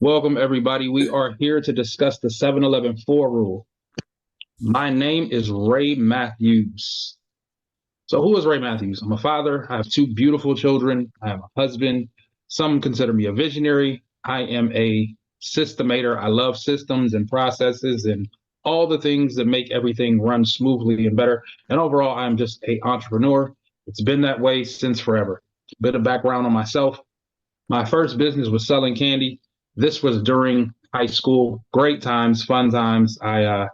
Welcome, everybody. We are here to discuss the 7-11-4 rule. My name is Ray Matthews. So, who is Ray Matthews? I'm a father. I have two beautiful children. I am a husband. Some consider me a visionary. I am a systemator. I love systems and processes and all the things that make everything run smoothly and better. And overall, I'm just an entrepreneur. It's been that way since forever. A bit of background on myself. My first business was selling candy. This was during high school. Great times, fun times. I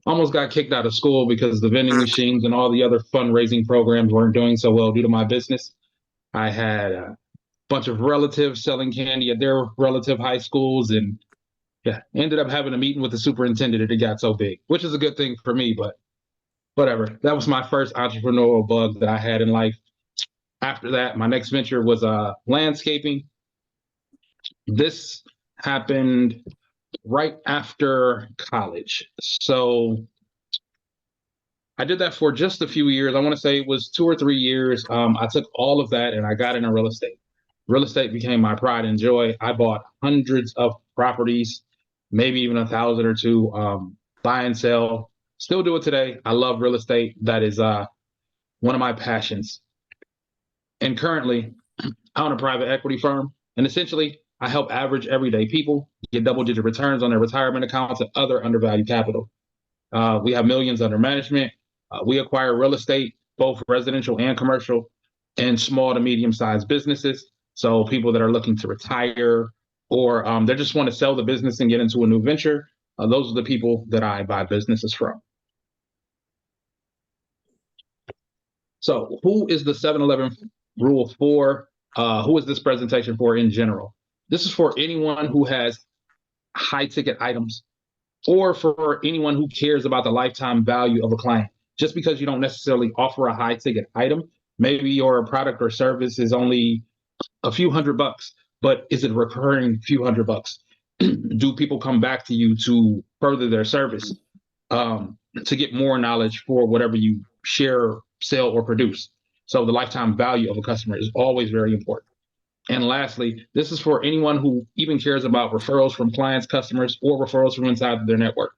almost got kicked out of school because the vending machines and all the other fundraising programs weren't doing so well due to my business. I had a bunch of relatives selling candy at their relative high schools, and yeah, ended up having a meeting with the superintendent and it got so big, which is a good thing for me, but whatever. That was my first entrepreneurial bug that I had in life. After that, my next venture was landscaping. This happened right after college. So I did that for just a few years. I want to say it was 2 or 3 years. I took all of that and I got into real estate. Real estate became my pride and joy. I bought hundreds of properties, maybe even 1,000 or 2, buy and sell. Still do it today. I love real estate. That is one of my passions. And currently, I own a private equity firm. And essentially, I help average everyday people get double digit returns on their retirement accounts and other undervalued capital. We have millions under management. We acquire real estate, both residential and commercial, and small to medium sized businesses. So people that are looking to retire or they just want to sell the business and get into a new venture. Those are the people that I buy businesses from. So, who is the 7-Eleven rule for? Who is this presentation for in general? This is for anyone who has high ticket items or for anyone who cares about the lifetime value of a client. Just because you don't necessarily offer a high ticket item, maybe your product or service is only a few $100, but is it recurring few $100? Do people come back to you to further their service, to get more knowledge for whatever you share, sell, or produce? So the lifetime value of a customer is always very important. And lastly, this is for anyone who even cares about referrals from clients, customers, or referrals from inside their network.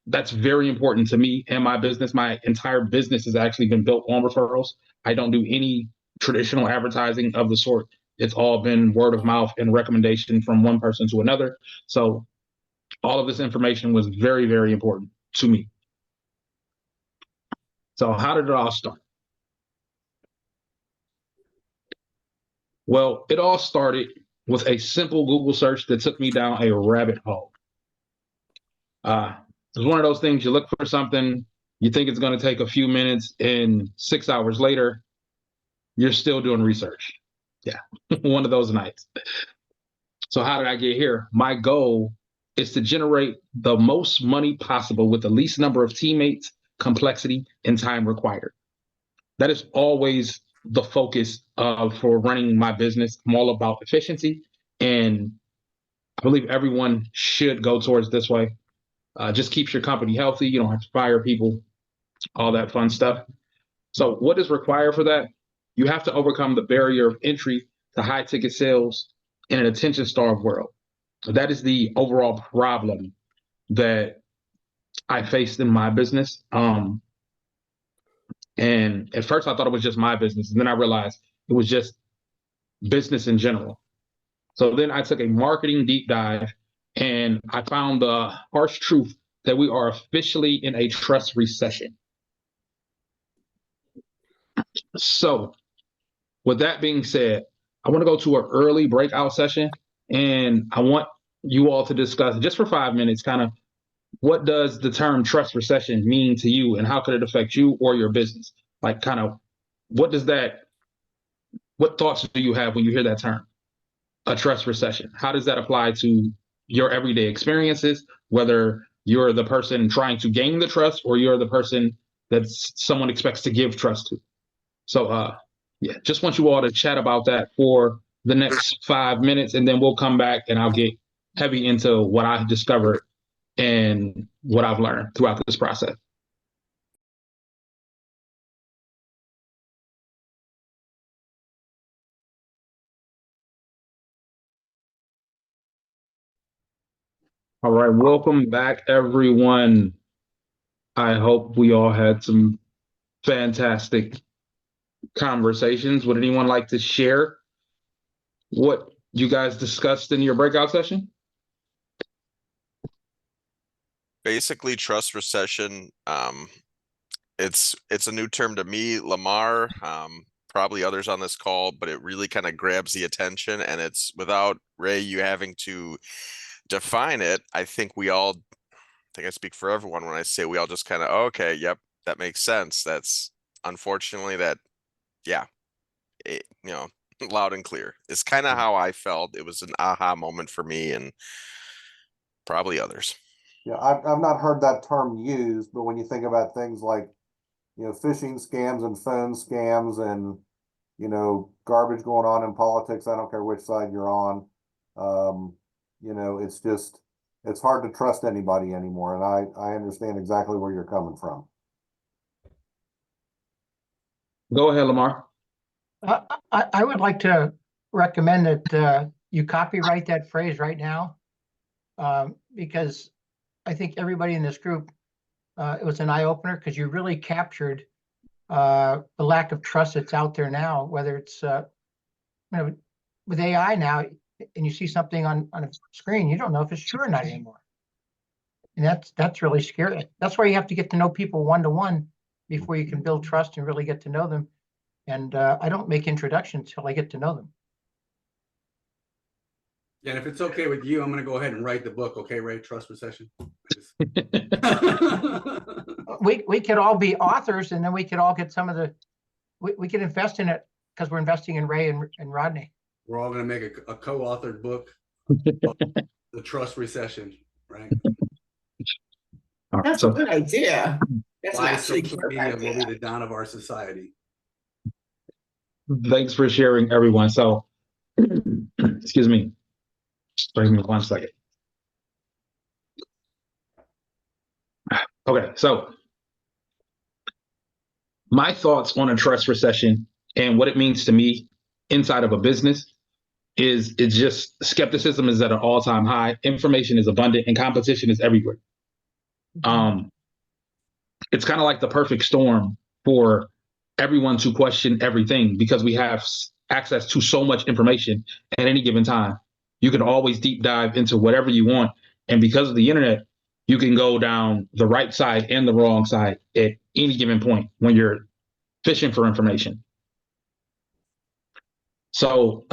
That's very important to me and my business. My entire business has actually been built on referrals. I don't do any traditional advertising of the sort. It's all been word of mouth and recommendation from one person to another. So all of this information was very, very important to me. So how did it all start? Well, it all started with a simple Google search that took me down a rabbit hole. Uh, it's one of those things you look for something, you think it's going to take a few minutes, and 6 hours later, you're still doing research. Yeah, one of those nights. So, how did I get here? My goal is to generate the most money possible with the least number of teammates, complexity, and time required. That is always the focus for running my business. I'm all about efficiency, and I believe everyone should go towards this way. Just keeps your company healthy. You don't have to fire people, all that fun stuff. So, what is required for that? You have to overcome the barrier of entry to high ticket sales in an attention starved world. That is the overall problem that I faced in my business. And at first, I thought it was just my business. And then I realized it was just business in general. So then I took a marketing deep dive and I found the harsh truth that we are officially in a trust recession. So, with that being said, I want to go to an early breakout session and I want you all to discuss just for 5 minutes kind of what does the term trust recession mean to you and how could it affect you or your business? Like, kind of, what does that, what thoughts do you have when you hear that term, a trust recession? How does that apply to your everyday experiences, whether you're the person trying to gain the trust or you're the person that someone expects to give trust to? So, yeah, just want you all to chat about that for the next 5 minutes, and then we'll come back and I'll get heavy into what I discovered and what I've learned throughout this process. All right, welcome back, everyone. I hope we all had some fantastic conversations. Would anyone like to share what you guys discussed in your breakout session? Basically, trust recession. It's a new term to me, Lamar, probably others on this call, but it really kind of grabs the attention, and it's without Ray, you having to define it. I think I speak for everyone when I say we all just kind of, okay, yep, that makes sense. That's unfortunately yeah, loud and clear. It's kind of how I felt. It was an aha moment for me and probably others. Yeah, I've not heard that term used, but when you think about things like, phishing scams and phone scams and, garbage going on in politics, I don't care which side you're on. It's hard to trust anybody anymore. And I understand exactly where you're coming from. Go ahead, Lamar. I would like to recommend that you copyright that phrase right now, because I think everybody in this group, it was an eye opener because you really captured the lack of trust that's out there now, whether it's with AI now, and you see something on a screen, you don't know if it's true or not anymore. And that's really scary. That's why you have to get to know people one-to-one before you can build trust and really get to know them. And I don't make introductions till I get to know them. Yeah, and if it's okay with you, I'm going to go ahead and write the book. Okay, Ray, Trust Recession. We could all be authors, and then we could all get some of the. We could invest in it because we're investing in Ray and Rodney. We're all going to make a co-authored book, The Trust Recession, right? That's a good idea. That's Why actually social media will be the dawn of our society. Thanks for sharing, everyone. So, excuse me. Give me 1 second. Okay, so my thoughts on a trust recession and what it means to me inside of a business is it's just skepticism is at an all-time high. Information is abundant and competition is everywhere. It's kind of like the perfect storm for everyone to question everything because we have access to so much information at any given time. You can always deep dive into whatever you want. And because of the internet, you can go down the right side and the wrong side at any given point when you're fishing for information. So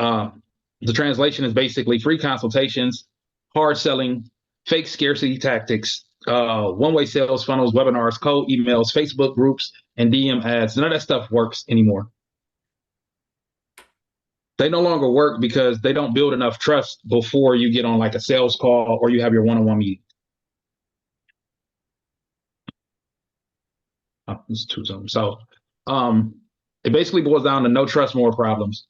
the translation is basically free consultations, hard selling, fake scarcity tactics, one-way sales funnels, webinars, cold emails, Facebook groups, and DM ads. None of that stuff works anymore. They no longer work because they don't build enough trust before you get on like a sales call or you have your one-on-one meeting. It's two zones. So it basically boils down to no trust, more problems.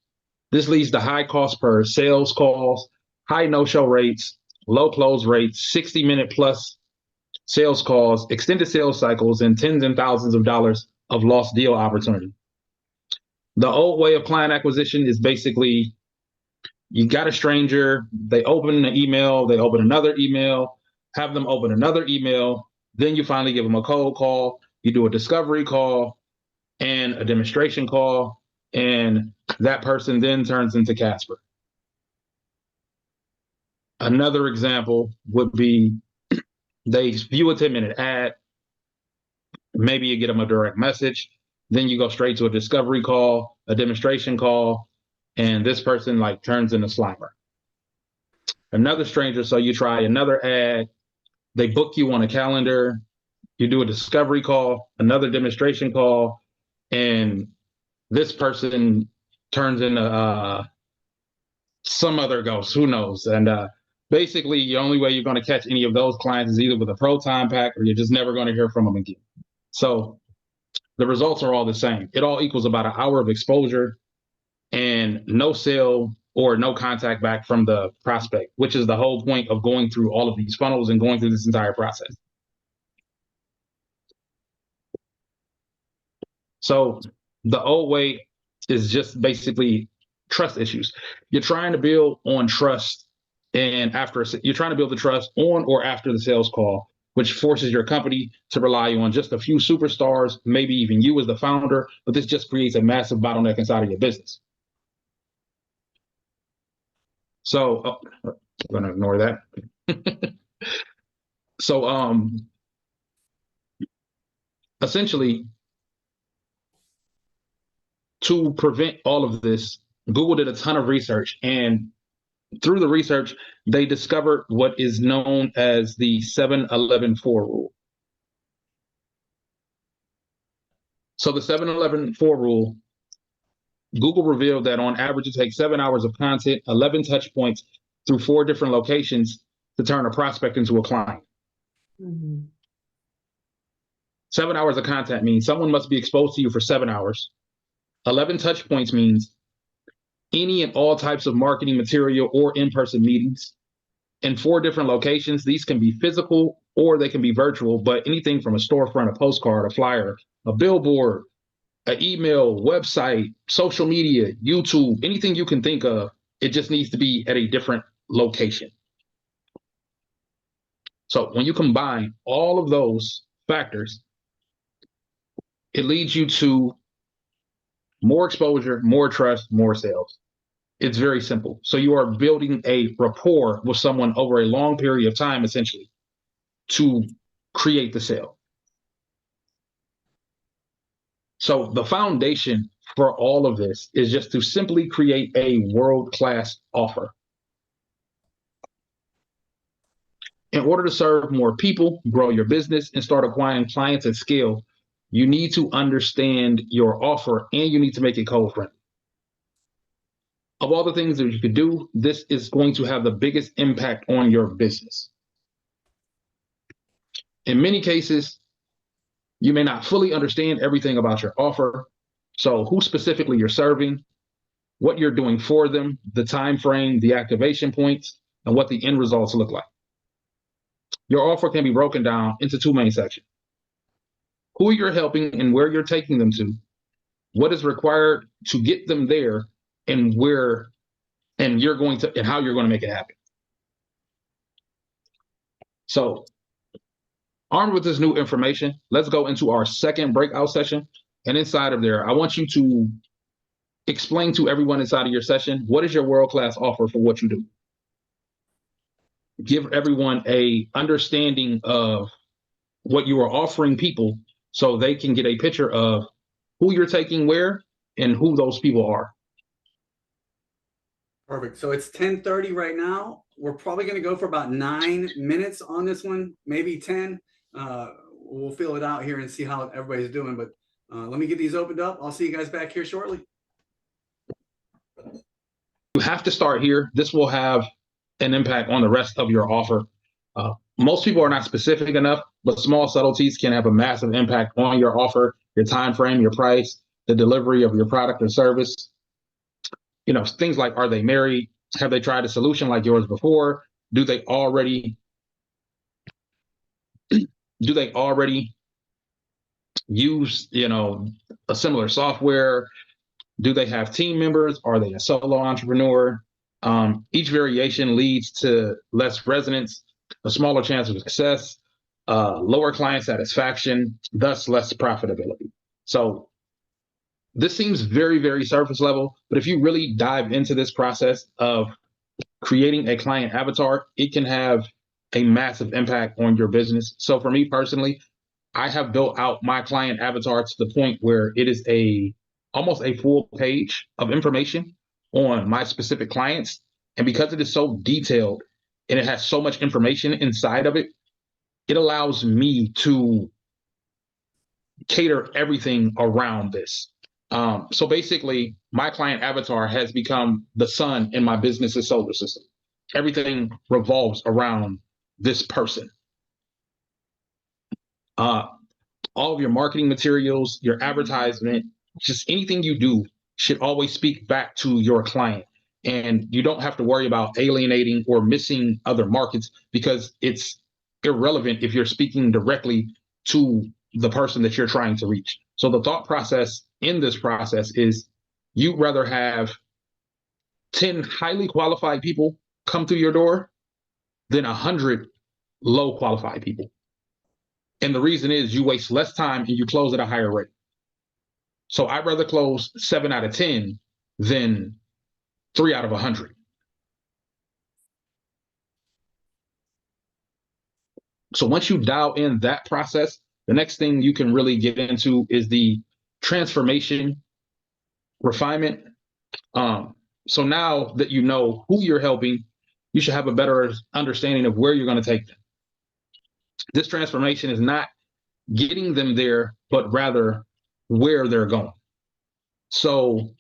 This leads to high cost per sales calls, high no-show rates, low close rates, 60-minute plus sales calls, extended sales cycles, and tens and thousands of dollars of lost deal opportunity. The old way of client acquisition is basically you got a stranger, they open an email, they open another email, have them open another email, then you finally give them a cold call, you do a discovery call and a demonstration call, and that person then turns into Casper. Another example would be they view a 10-minute ad, maybe you get them a direct message, then you go straight to a discovery call, a demonstration call, and this person like turns into Slimer. Another stranger, so you try another ad, they book you on a calendar, you do a discovery call, another demonstration call, and this person turns into some other ghost, who knows? And basically, the only way you're going to catch any of those clients is either with a pro time pack or you're just never going to hear from them again. So the results are all the same. It all equals about an hour of exposure and no sale or no contact back from the prospect, which is the whole point of going through all of these funnels and going through this entire process. So the old way is just basically trust issues. You're trying to build on trust And you're trying to build the trust on or after the sales call, which forces your company to rely on just a few superstars, maybe even you as the founder, but this just creates a massive bottleneck inside of your business. So I'm going to ignore that. So essentially, to prevent all of this, Google did a ton of research, and through the research, they discovered what is known as the 7-11-4 rule. So the 7-11-4 rule, Google revealed that on average, it takes 7 hours of content, 11 touch points through 4 different locations to turn a prospect into a client. 7 hours of content means someone must be exposed to you for 7 hours. 11 touch points means any and all types of marketing material or in-person meetings. In 4 different locations, these can be physical or they can be virtual, but anything from a storefront, a postcard, a flyer, a billboard, an email, website, social media, YouTube, anything you can think of, it just needs to be at a different location. So when you combine all of those factors, it leads you to more exposure, more trust, more sales. It's very simple. So you are building a rapport with someone over a long period of time, essentially, to create the sale. So the foundation for all of this is just to simply create a world-class offer. In order to serve more people, grow your business, and start acquiring clients at scale, you need to understand your offer and you need to make it code-friendly. Of all the things that you could do, this is going to have the biggest impact on your business. In many cases, you may not fully understand everything about your offer. So who specifically you're serving, what you're doing for them, the time frame, the activation points, and what the end results look like. Your offer can be broken down into 2 main sections: who you're helping and where you're taking them to, what is required to get them there, and where and you're going to and how you're going to make it happen. So, armed with this new information, let's go into our second breakout session. And inside of there, I want you to explain to everyone inside of your session, what is your world-class offer for what you do? Give everyone a understanding of what you are offering people so they can get a picture of who you're taking where and who those people are. Perfect. So it's 10:30 right now. We're probably going to go for about 9 minutes on this one, maybe 10. We'll fill it out here and see how everybody's doing. But let me get these opened up. I'll see you guys back here shortly. You have to start here. This will have an impact on the rest of your offer. Most people are not specific enough, but small subtleties can have a massive impact on your offer, your time frame, your price, the delivery of your product or service. You know, things like, are they married? Have they tried a solution like yours before? Do they already use, a similar software? Do they have team members? Are they a solo entrepreneur? Each variation leads to less resonance, a smaller chance of success, lower client satisfaction, thus less profitability. So this seems very, very surface level, but if you really dive into this process of creating a client avatar, it can have a massive impact on your business. So for me personally, I have built out my client avatar to the point where it is almost a full page of information on my specific clients. And because it is so detailed and it has so much information inside of it, it allows me to cater everything around this. So basically, my client avatar has become the sun in my business's solar system. Everything revolves around this person. All of your marketing materials, your advertisement, just anything you do should always speak back to your client. And you don't have to worry about alienating or missing other markets because it's irrelevant if you're speaking directly to the person that you're trying to reach. So the thought process in this process is you'd rather have 10 highly qualified people come through your door than 100 low qualified people. And the reason is you waste less time and you close at a higher rate. So I'd rather close 7 out of 10 than 3 out of 100. So once you dial in that process, the next thing you can really get into is the transformation refinement. So now that you know who you're helping, you should have a better understanding of where you're going to take them. This transformation is not getting them there, but rather where they're going. So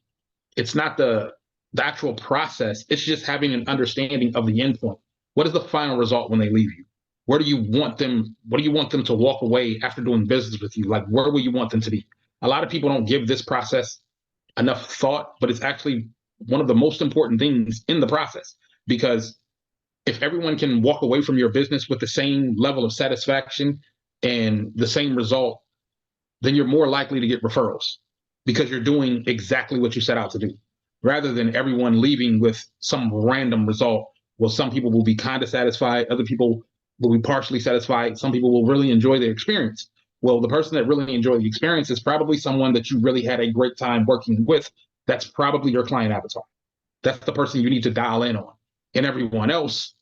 it's not the actual process. It's just having an understanding of the endpoint. What is the final result when they leave you? Where do you want them? What do you want them to walk away after doing business with you? Like, where will you want them to be? A lot of people don't give this process enough thought, but it's actually one of the most important things in the process, because if everyone can walk away from your business with the same level of satisfaction and the same result, then you're more likely to get referrals because you're doing exactly what you set out to do, rather than everyone leaving with some random result. Well, some people will be kind of satisfied, other people will be partially satisfied, some people will really enjoy the experience. Well, the person that really enjoyed the experience is probably someone that you really had a great time working with. That's probably your client avatar. That's the person you need to dial in on. And everyone else,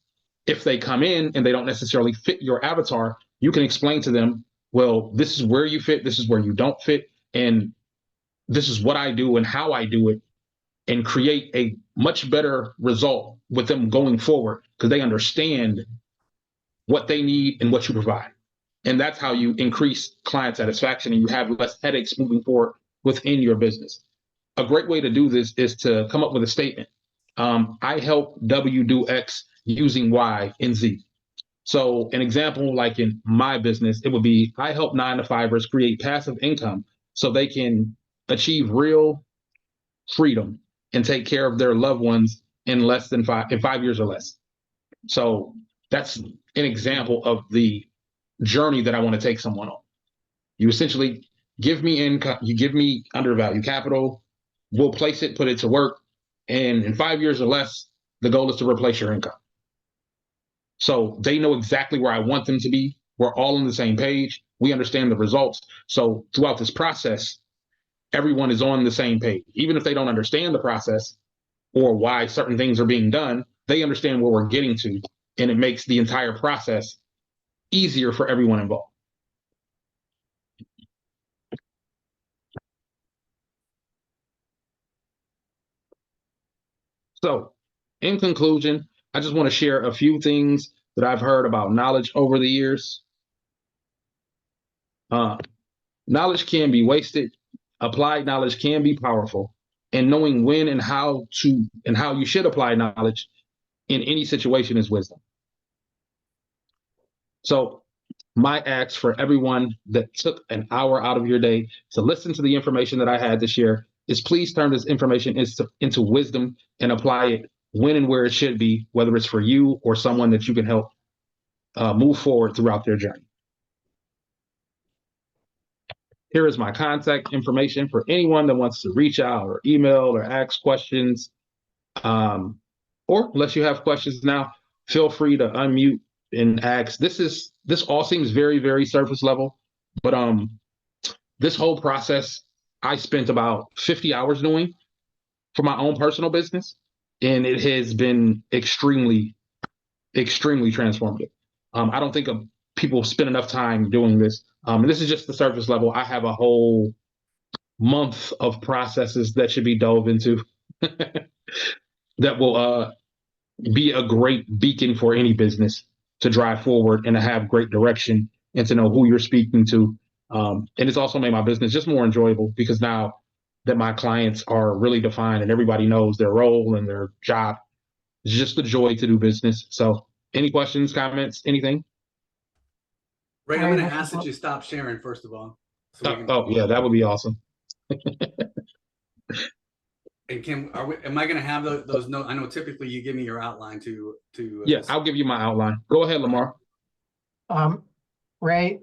if they come in and they don't necessarily fit your avatar, you can explain to them, well, this is where you fit, this is where you don't fit, and this is what I do and how I do it, and create a much better result with them going forward because they understand what they need and what you provide. And that's how you increase client satisfaction and you have less headaches moving forward within your business. A great way to do this is to come up with a statement. I help W do X using Y and Z. So an example, like in my business, it would be, I help 9-to-5ers create passive income so they can achieve real freedom and take care of their loved ones in less than 5 years or less. So that's an example of the journey that I want to take someone on. You essentially give me income, you give me undervalued capital, we'll place it, put it to work, and in 5 years or less, the goal is to replace your income. So they know exactly where I want them to be. We're all on the same page. We understand the results. So throughout this process, everyone is on the same page. Even if they don't understand the process or why certain things are being done, they understand where we're getting to, and it makes the entire process easier for everyone involved. So in conclusion, I just want to share a few things that I've heard about knowledge over the years. Knowledge can be wasted. Applied knowledge can be powerful, and knowing when and how you should apply knowledge in any situation is wisdom. So my ask for everyone that took an hour out of your day to listen to the information that I had to share is please turn this information into wisdom and apply it when and where it should be, whether it's for you or someone that you can help move forward throughout their journey. Here is my contact information for anyone that wants to reach out or email or ask questions. Or unless you have questions now, feel free to unmute and ask. This all seems very, very surface level, but this whole process I spent about 50 hours doing for my own personal business, and it has been extremely, extremely transformative. I don't think people spend enough time doing this. And this is just the surface level. I have a whole month of processes that should be dove into that will be a great beacon for any business to drive forward and to have great direction and to know who you're speaking to. And it's also made my business just more enjoyable because now that my clients are really defined and everybody knows their role and their job, it's just a joy to do business. So any questions, comments, anything? Ray, I'm going to ask that you stop sharing, first of all. So we can, Oh, yeah, that would be awesome. and am I going to have those notes? I know typically you give me your outline to. Yeah, I'll give you my outline. Go ahead, Lamar. Ray,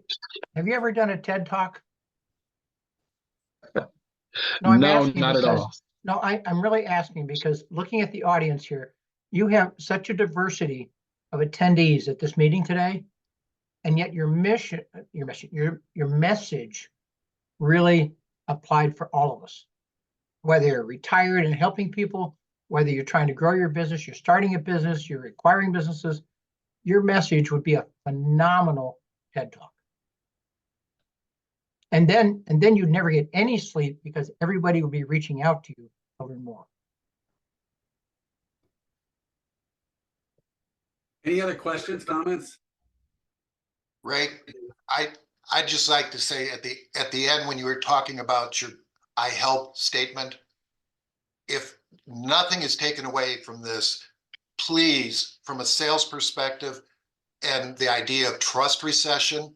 have you ever done a TED Talk? No, not at all. No, I'm really asking because looking at the audience here, You have such a diversity of attendees at this meeting today, and yet your message really applied for all of us. Whether you're retired and helping people, whether you're trying to grow your business, you're starting a business, you're acquiring businesses, your message would be a phenomenal TED Talk. And then you'd never get any sleep because everybody would be reaching out to you to learn more. Any other questions, comments? Ray, I'd just like to say at the end, when you were talking about your I help statement, if nothing is taken away from this, please, from a sales perspective and the idea of trust recession,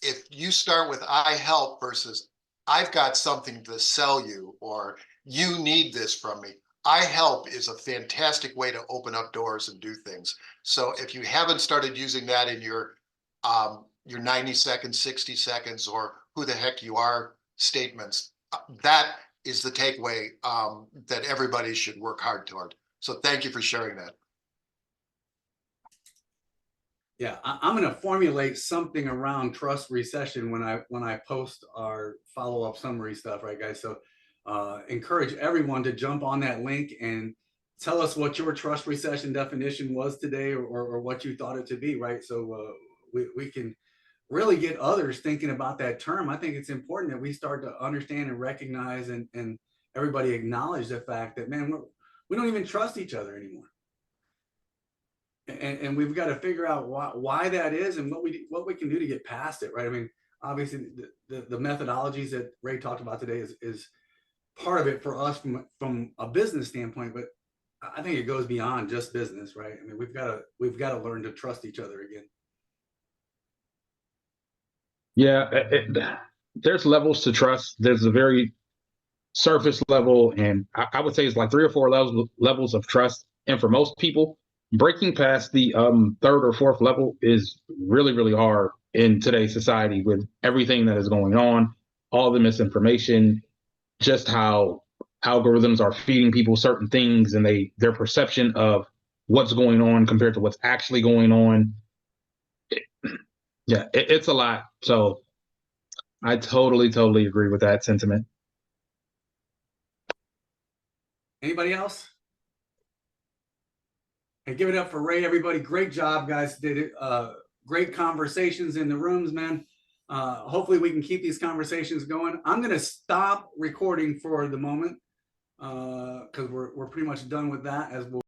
if you start with I help versus I've got something to sell you, or you need this from me, I help is a fantastic way to open up doors and do things. So if you haven't started using that in your 90 seconds, 60 seconds, or who the heck you are statements, that is the takeaway that everybody should work hard toward. So thank you for sharing that. Yeah, I'm going to formulate something around trust recession when I post our follow-up summary stuff, right, guys? So encourage everyone to jump on that link and tell us what your trust recession definition was today, or what you thought it to be, right? So we can really get others thinking about that term. I think it's important that we start to understand and recognize and everybody acknowledge the fact that, man, we don't even trust each other anymore. And we've got to figure out why that is and what we can do to get past it, right? I mean, obviously the methodologies that Ray talked about today is part of it for us from a business standpoint, but I think it goes beyond just business, right? I mean, we've got to learn to trust each other again. Yeah, there's levels to trust. There's a very surface level, and I would say it's like 3 or 4 levels of trust. And for most people, breaking past the 3rd or 4th level is really, really hard in today's society with everything that is going on, all the misinformation, just how algorithms are feeding people certain things and their perception of what's going on compared to what's actually going on. Yeah, it's a lot. So I totally agree with that sentiment. Anybody else? And give it up for Ray, everybody. Great job, guys. Did it. Great conversations in the rooms, man. Hopefully we can keep these conversations going. I'm going to stop recording for the moment because we're pretty much done with that, as we'll